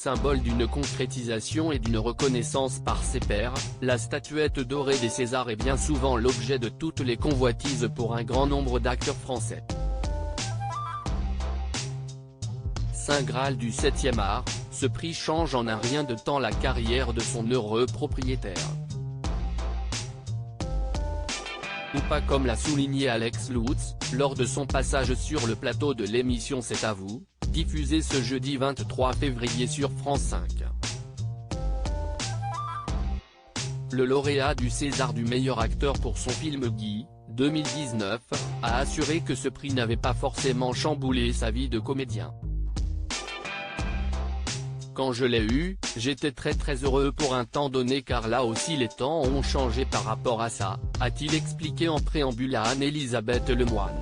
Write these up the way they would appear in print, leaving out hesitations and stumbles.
Symbole d'une concrétisation et d'une reconnaissance par ses pairs, la statuette dorée des Césars est bien souvent l'objet de toutes les convoitises pour un grand nombre d'acteurs français. Saint Graal du 7e art, ce prix change en un rien de temps la carrière de son heureux propriétaire. Ou pas, comme l'a souligné Alex Lutz, lors de son passage sur le plateau de l'émission C'est à vous, diffusée ce jeudi 23 février sur France 5. Le lauréat du César du meilleur acteur pour son film Guy, 2019, a assuré que ce prix n'avait pas forcément chamboulé sa vie de comédien. Quand je l'ai eu, j'étais très heureux pour un temps donné car là aussi les temps ont changé par rapport à ça, a-t-il expliqué en préambule à Anne-Elisabeth Lemoine.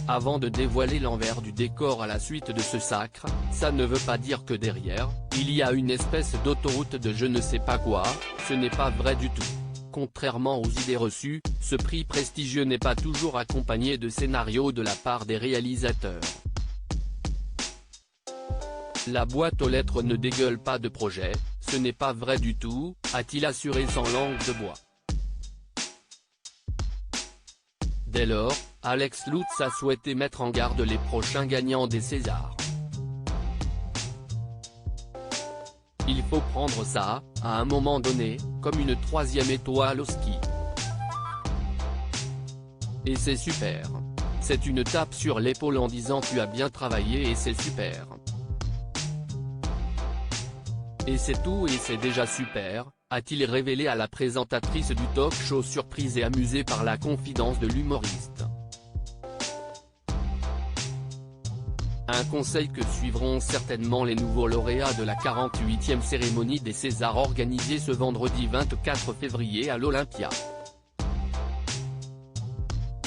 Avant de dévoiler l'envers du décor à la suite de ce sacre, ça ne veut pas dire que derrière, il y a une espèce d'autoroute de je ne sais pas quoi, ce n'est pas vrai du tout. Contrairement aux idées reçues, ce prix prestigieux n'est pas toujours accompagné de scénarios de la part des réalisateurs. La boîte aux lettres ne dégueule pas de projet, ce n'est pas vrai du tout, a-t-il assuré sans langue de bois. Dès lors, Alex Lutz a souhaité mettre en garde les prochains gagnants des Césars. Il faut prendre ça, à un moment donné, comme une troisième étoile au ski. Et c'est super. C'est une tape sur l'épaule en disant tu as bien travaillé et c'est super. Et c'est tout et c'est déjà super, a-t-il révélé à la présentatrice du talk-show surprise et amusée par la confidence de l'humoriste. Un conseil que suivront certainement les nouveaux lauréats de la 48e cérémonie des Césars organisée ce vendredi 24 février à l'Olympia.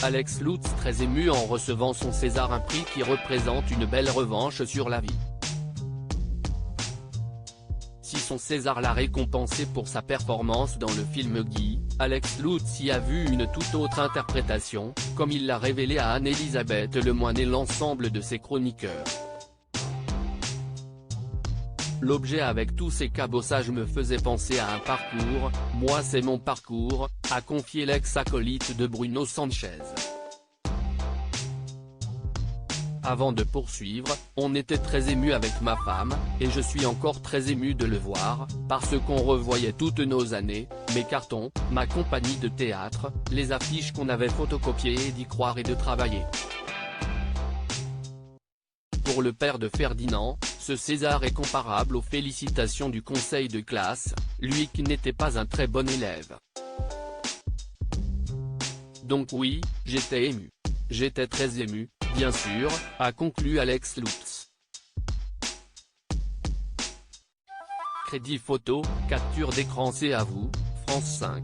Alex Lutz très ému en recevant son César, un prix qui représente une belle revanche sur la vie. Si son César l'a récompensé pour sa performance dans le film Guy, Alex Lutz y a vu une toute autre interprétation, comme il l'a révélé à Anne-Elisabeth Lemoine et l'ensemble de ses chroniqueurs. L'objet avec tous ces cabossages me faisait penser à un parcours, moi c'est mon parcours, a confié l'ex-acolyte de Bruno Sanchez. Avant de poursuivre, on était très ému avec ma femme, et je suis encore très ému de le voir, parce qu'on revoyait toutes nos années, mes cartons, ma compagnie de théâtre, les affiches qu'on avait photocopiées et d'y croire et de travailler. Pour le père de Ferdinand, ce César est comparable aux félicitations du conseil de classe, lui qui n'était pas un très bon élève. Donc oui, j'étais ému. J'étais très ému, bien sûr, a conclu Alex Lutz. Crédit photo, capture d'écran. C'est à vous, France 5.